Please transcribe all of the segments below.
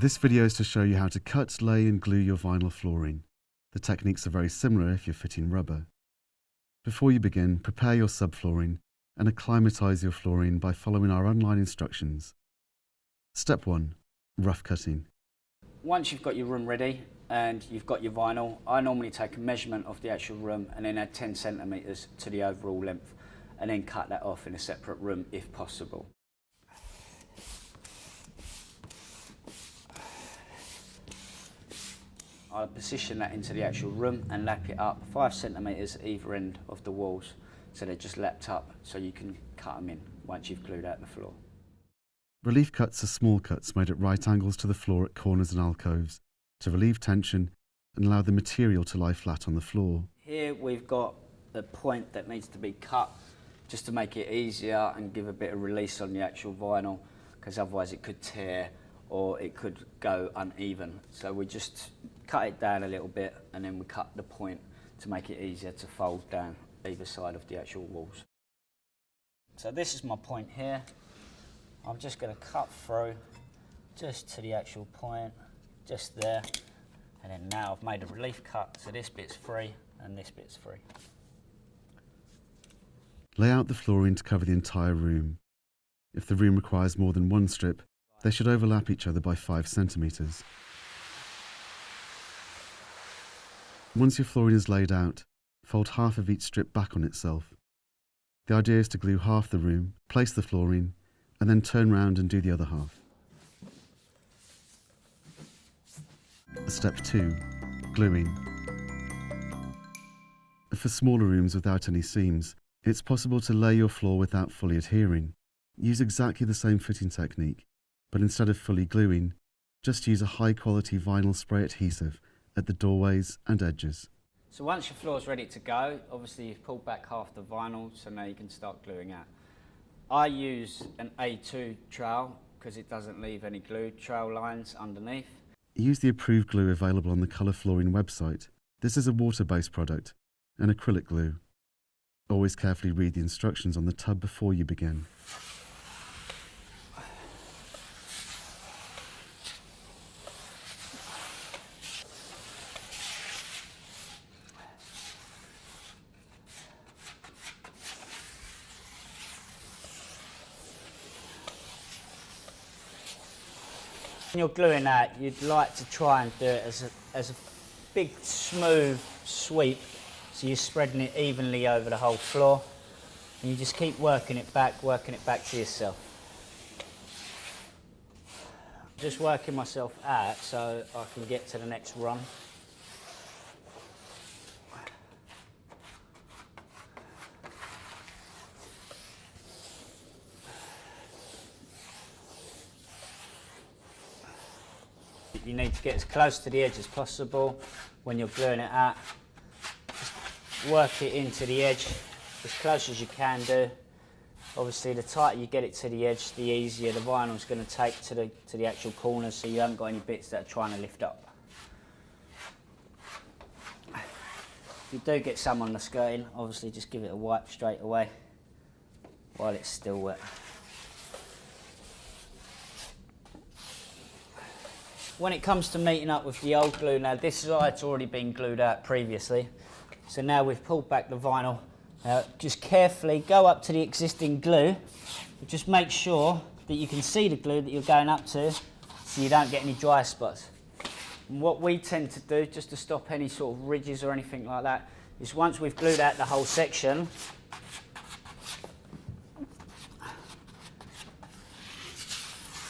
This video is to show you how to cut, lay and glue your vinyl flooring. The techniques are very similar if you're fitting rubber. Before you begin, prepare your subflooring and acclimatise your flooring by following our online instructions. Step 1. Rough cutting. Once you've got your room ready and you've got your vinyl, I normally take a measurement of the actual room and then add 10 centimetres to the overall length and then cut that off in a separate room if possible. I position that into the actual room and lap it up 5 centimetres either end of the walls, so they're just lapped up so you can cut them in once you've glued out the floor. Relief cuts are small cuts made at right angles to the floor at corners and alcoves to relieve tension and allow the material to lie flat on the floor. Here we've got the point that needs to be cut just to make it easier and give a bit of release on the actual vinyl, because otherwise it could tear or it could go uneven. So we just cut it down a little bit and then we cut the point to make it easier to fold down either side of the actual walls. So this is my point here. I'm just going to cut through just to the actual point, just there. And then now I've made a relief cut, so this bit's free and this bit's free. Lay out the flooring to cover the entire room. If the room requires more than one strip, they should overlap each other by 5 centimetres. Once your flooring is laid out, fold half of each strip back on itself. The idea is to glue half the room, place the flooring, and then turn round and do the other half. Step 2. Gluing. For smaller rooms without any seams, it's possible to lay your floor without fully adhering. Use exactly the same fitting technique, but instead of fully gluing, just use a high-quality vinyl spray adhesive at the doorways and edges. So once your floor's ready to go, obviously you've pulled back half the vinyl, so now you can start gluing out. I use an A2 trowel because it doesn't leave any glue trail lines underneath. Use the approved glue available on the Colour Flooring website. This is a water-based product and acrylic glue. Always carefully read the instructions on the tub before you begin. When you're gluing that, you'd like to try and do it as a big smooth sweep, so you're spreading it evenly over the whole floor, and you just keep working it back to yourself. Just working myself out so I can get to the next run. You need to get as close to the edge as possible when you're gluing it out. Just work it into the edge as close as you can do. Obviously, the tighter you get it to the edge, the easier the vinyl's going to take to the actual corners, so you haven't got any bits that are trying to lift up. If you do get some on the skirting, obviously just give it a wipe straight away while it's still wet. When it comes to meeting up with the old glue, now this side's already been glued out previously, so now we've pulled back the vinyl. Just carefully go up to the existing glue, but just make sure that you can see the glue that you're going up to so you don't get any dry spots. And what we tend to do, just to stop any sort of ridges or anything like that, is once we've glued out the whole section,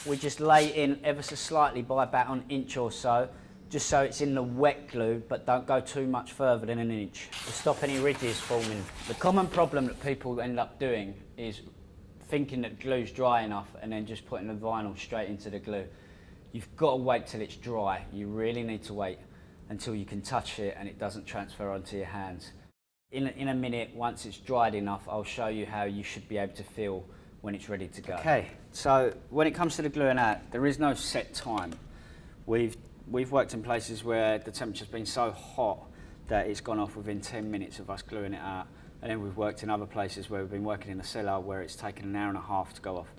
we just lay in ever so slightly by about an inch or so, just so it's in the wet glue, but don't go too much further than an inch to stop any ridges forming. The common problem that people end up doing is thinking that glue's dry enough and then just putting the vinyl straight into the glue. You've got to wait till it's dry. You really need to wait until you can touch it and it doesn't transfer onto your hands. In a minute, once it's dried enough, I'll show you how you should be able to feel when it's ready to go. Okay, so when it comes to the gluing out, there is no set time. We've worked in places where the temperature's been so hot that it's gone off within 10 minutes of us gluing it out. And then we've worked in other places where we've been working in the cellar where it's taken an hour and a half to go off.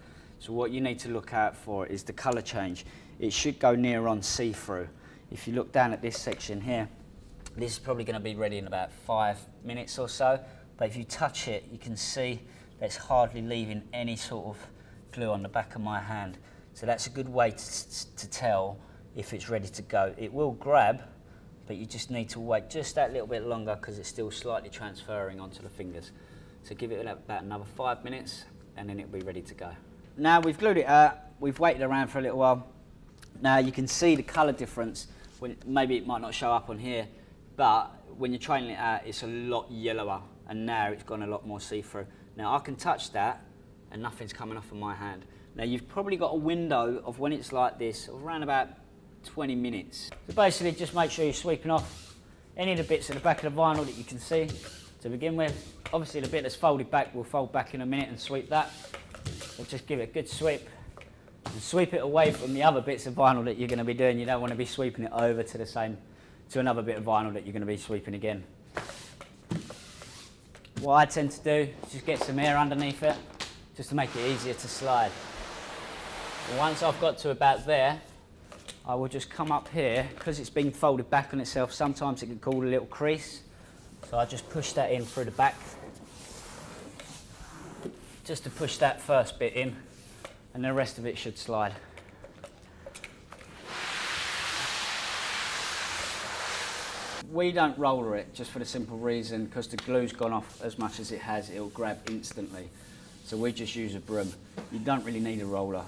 So what you need to look out for is the colour change. It should go near on see-through. If you look down at this section here, this is probably going to be ready in about 5 minutes or so. But if you touch it, you can see that it's hardly leaving any sort of glue on the back of my hand. So that's a good way to tell if it's ready to go. It will grab, but you just need to wait just that little bit longer because it's still slightly transferring onto the fingers. So give it about another 5 minutes and then it'll be ready to go. Now we've glued it out, we've waited around for a little while. Now you can see the colour difference. Maybe it might not show up on here, but when you're training it out, it's a lot yellower, and now it's gone a lot more see-through. Now I can touch that and nothing's coming off of my hand. Now you've probably got a window of when it's like this, of around about 20 minutes. So basically just make sure you're sweeping off any of the bits at the back of the vinyl that you can see to begin with. Obviously the bit that's folded back will fold back in a minute and sweep that. So just give it a good sweep and sweep it away from the other bits of vinyl that you're going to be doing. You don't want to be sweeping it over to another bit of vinyl that you're going to be sweeping again. What I tend to do is just get some air underneath it just to make it easier to slide. And once I've got to about there, I will just come up here, because it's been folded back on itself, sometimes it can cause a little crease. So I just push that in through the back, just to push that first bit in, and the rest of it should slide. We don't roller it just for the simple reason, because the glue's gone off as much as it has, it'll grab instantly. So we just use a broom. You don't really need a roller.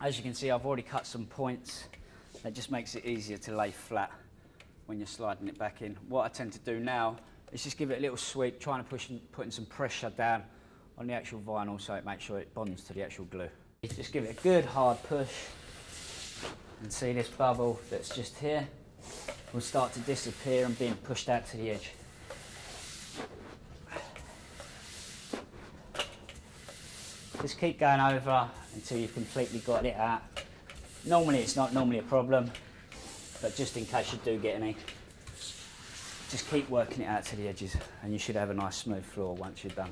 As you can see, I've already cut some points. That just makes it easier to lay flat when you're sliding it back in. What I tend to do now is just give it a little sweep, trying to putting some pressure down on the actual vinyl so it makes sure it bonds to the actual glue. Just give it a good hard push, and see this bubble that's just here will start to disappear and being pushed out to the edge. Just keep going over until you've completely got it out. Normally it's not normally a problem, but just in case you do get any, just keep working it out to the edges and you should have a nice smooth floor once you're done.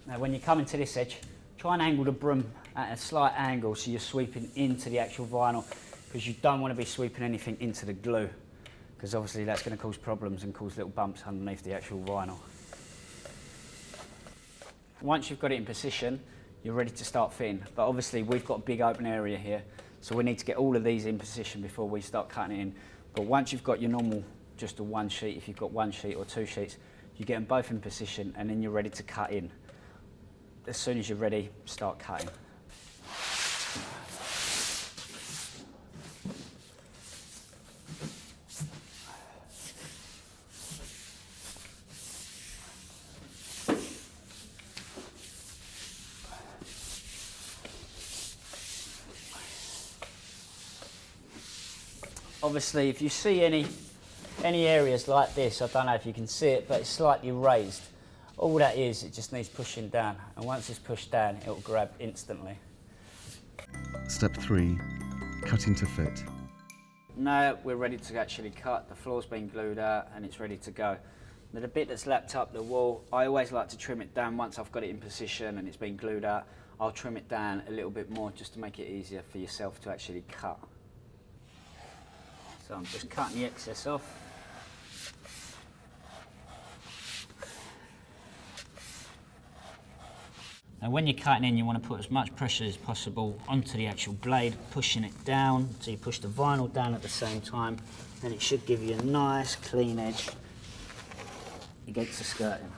Now when you come into this edge, try and angle the broom at a slight angle so you're sweeping into the actual vinyl, because you don't want to be sweeping anything into the glue, because obviously that's going to cause problems and cause little bumps underneath the actual vinyl. Once you've got it in position, you're ready to start fitting, but obviously we've got a big open area here, so we need to get all of these in position before we start cutting it in. But once you've got your normal, just a one sheet, if you've got one sheet or two sheets, you get them both in position and then you're ready to cut in. As soon as you're ready, start cutting. Obviously, if you see any areas like this, I don't know if you can see it, but it's slightly raised. All that is, it just needs pushing down, and once it's pushed down, it'll grab instantly. Step 3. Cutting to fit. Now we're ready to actually cut. The floor's been glued out and it's ready to go. Now the bit that's lapped up the wall, I always like to trim it down once I've got it in position and it's been glued out. I'll trim it down a little bit more just to make it easier for yourself to actually cut. So I'm just cutting the excess off. Now when you're cutting in, you want to put as much pressure as possible onto the actual blade, pushing it down, so you push the vinyl down at the same time, and it should give you a nice clean edge against the skirting.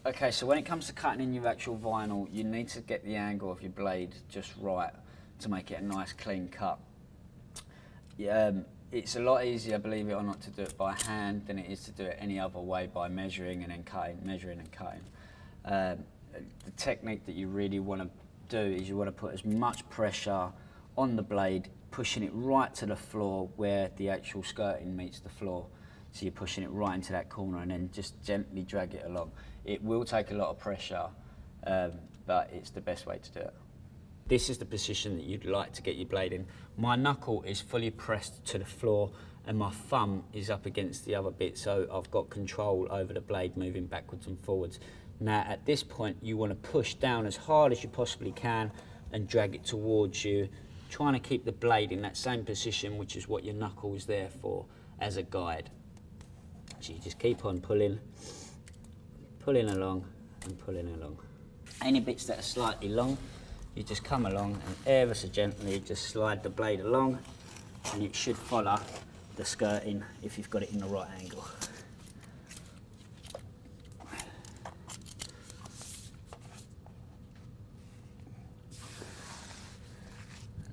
Okay, so when it comes to cutting in your actual vinyl, you need to get the angle of your blade just right to make it a nice clean cut. It's a lot easier, believe it or not, to do it by hand than it is to do it any other way, by measuring and then cutting, measuring and cutting. The technique that you really want to do is you want to put as much pressure on the blade, pushing it right to the floor where the actual skirting meets the floor. So you're pushing it right into that corner and then just gently drag it along. It will take a lot of pressure, but it's the best way to do it. This is the position that you'd like to get your blade in. My knuckle is fully pressed to the floor and my thumb is up against the other bit, so I've got control over the blade moving backwards and forwards. Now at this point you want to push down as hard as you possibly can and drag it towards you, trying to keep the blade in that same position, which is what your knuckle is there for, as a guide. So you just keep on pulling along and pulling along. Any bits that are slightly long, you just come along and ever so gently just slide the blade along, and it should follow the skirting if you've got it in the right angle.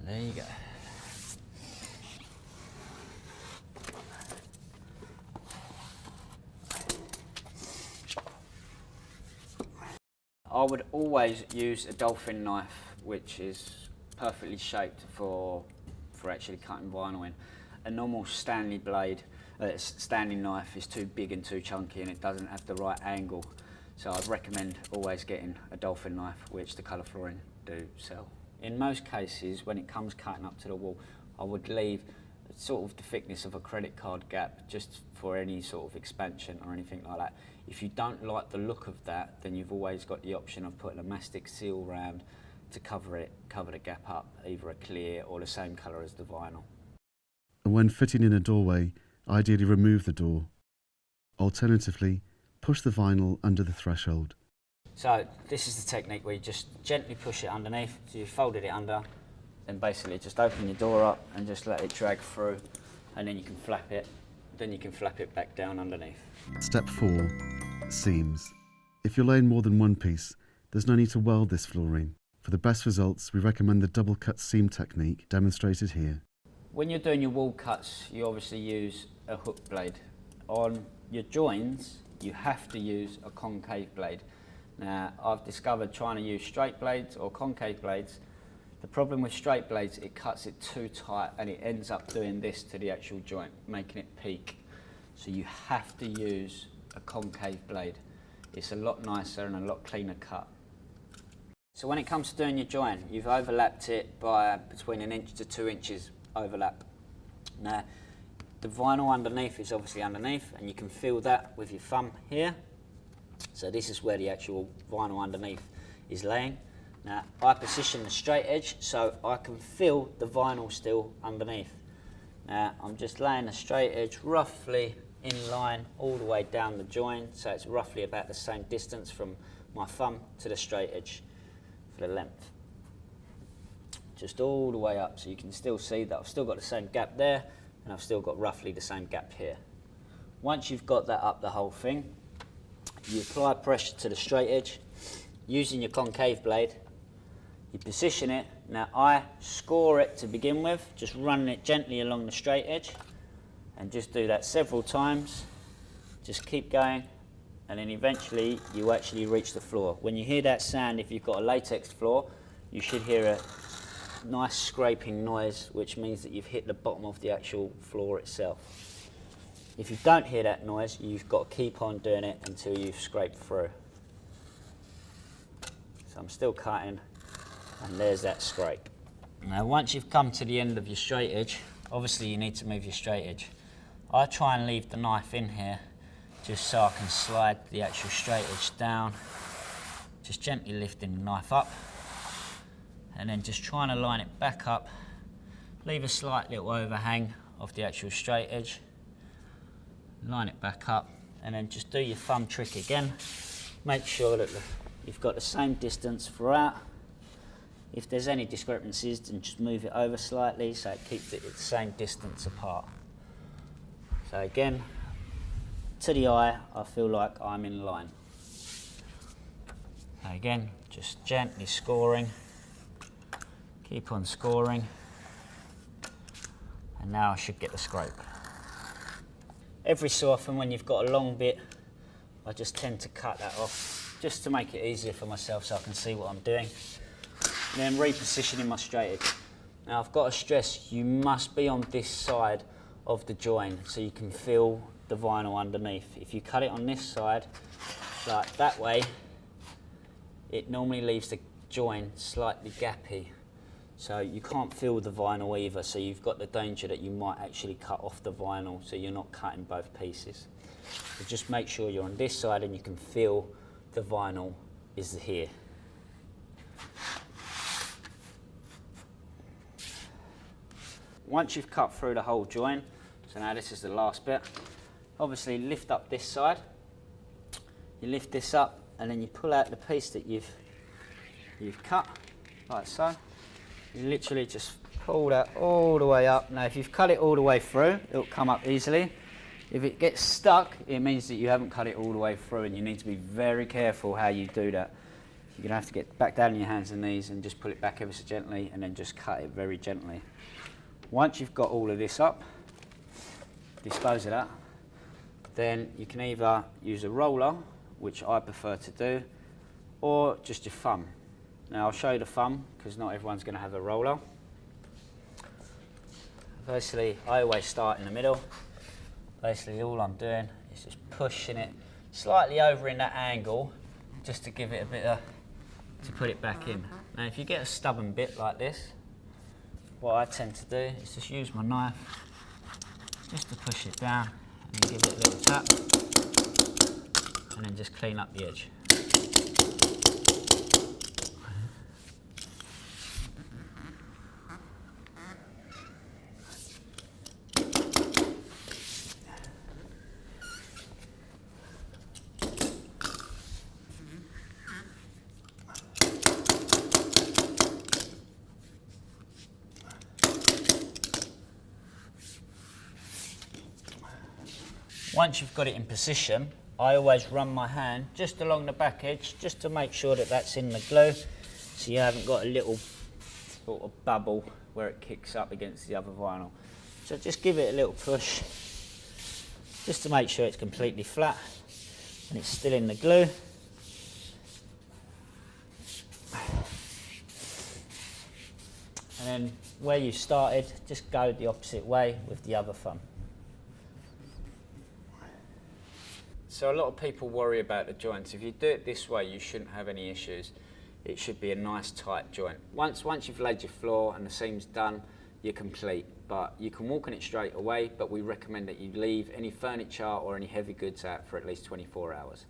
And there you go. I would always use a dolphin knife, which is perfectly shaped for actually cutting vinyl in. A normal Stanley blade, Stanley knife is too big and too chunky, and it doesn't have the right angle. So I'd recommend always getting a dolphin knife, which the Colour Flooring do sell. In most cases, when it comes cutting up to the wall, I would leave sort of the thickness of a credit card gap just for any sort of expansion or anything like that. If you don't like the look of that, then you've always got the option of putting a mastic seal round to cover the gap up, either a clear or the same colour as the vinyl. And when fitting in a doorway, ideally remove the door. Alternatively, push the vinyl under the threshold. So this is the technique where you just gently push it underneath, so you folded it under, then basically just open your door up and just let it drag through, and then you can flap it, back down underneath. Step 4. Seams. If you're laying more than one piece, there's no need to weld this flooring. For the best results, we recommend the double cut seam technique demonstrated here. When you're doing your wall cuts, you obviously use a hook blade. On your joins, you have to use a concave blade. Now, I've discovered trying to use straight blades or concave blades, the problem with straight blades, it cuts it too tight and it ends up doing this to the actual joint, making it peak. So you have to use a concave blade. It's a lot nicer and a lot cleaner cut. So when it comes to doing your joint, you've overlapped it by between 1 inch to 2 inches overlap. Now, the vinyl underneath is obviously underneath, and you can feel that with your thumb here. So this is where the actual vinyl underneath is laying. Now, I position the straight edge so I can feel the vinyl still underneath. Now, I'm just laying the straight edge roughly in line all the way down the joint, so it's roughly about the same distance from my thumb to the straight edge for the length. Just all the way up, so you can still see that I've still got the same gap there, and I've still got roughly the same gap here. Once you've got that up the whole thing, you apply pressure to the straight edge using your concave blade. You position it. Now I score it to begin with, just running it gently along the straight edge, and just do that several times. Just keep going, and then eventually you actually reach the floor. When you hear that sound, if you've got a latex floor, you should hear a nice scraping noise, which means that you've hit the bottom of the actual floor itself. If you don't hear that noise, you've got to keep on doing it until you've scraped through. So I'm still cutting, and there's that scrape. Now once you've come to the end of your straight edge, obviously you need to move your straight edge. I try and leave the knife in here just so I can slide the actual straight edge down, just gently lifting the knife up, and then just trying to line it back up, leave a slight little overhang of the actual straight edge, line it back up, and then just do your thumb trick again. Make sure that you've got the same distance throughout. If there's any discrepancies, then just move it over slightly so it keeps it at the same distance apart. So again, to the eye, I feel like I'm in line. Again, just gently scoring, keep on scoring, and now I should get the scrape. Every so often when you've got a long bit, I just tend to cut that off, just to make it easier for myself so I can see what I'm doing. And then repositioning my straight edge. Now I've got to stress, you must be on this side of the join so you can feel the vinyl underneath. If you cut it on this side, like that way, it normally leaves the join slightly gappy. So you can't feel the vinyl either, so you've got the danger that you might actually cut off the vinyl, so you're not cutting both pieces. So just make sure you're on this side and you can feel the vinyl is here. Once you've cut through the whole joint, so now this is the last bit, obviously lift up this side, you lift this up and then you pull out the piece that you've cut, like so. You literally just pull that all the way up. Now if you've cut it all the way through, it'll come up easily. If it gets stuck, it means that you haven't cut it all the way through, and you need to be very careful how you do that. You're going to have to get back down on your hands and knees and just pull it back ever so gently and then just cut it very gently. Once you've got all of this up, dispose of that, then you can either use a roller, which I prefer to do, or just your thumb. Now I'll show you the thumb because not everyone's going to have a roller. Basically, I always start in the middle. Basically all I'm doing is just pushing it slightly over in that angle just to give it a bit of, to put it back in. Now if you get a stubborn bit like this, what I tend to do is just use my knife just to push it down and then give it a little tap and then just clean up the edge. Once you've got it in position, I always run my hand just along the back edge just to make sure that that's in the glue, so you haven't got a little sort of bubble where it kicks up against the other vinyl. So just give it a little push just to make sure it's completely flat and it's still in the glue. And then where you started, just go the opposite way with the other thumb. So a lot of people worry about the joints. If you do it this way, you shouldn't have any issues. It should be a nice tight joint. Once you've laid your floor and the seam's done, you're complete. But you can walk on it straight away, but we recommend that you leave any furniture or any heavy goods out for at least 24 hours.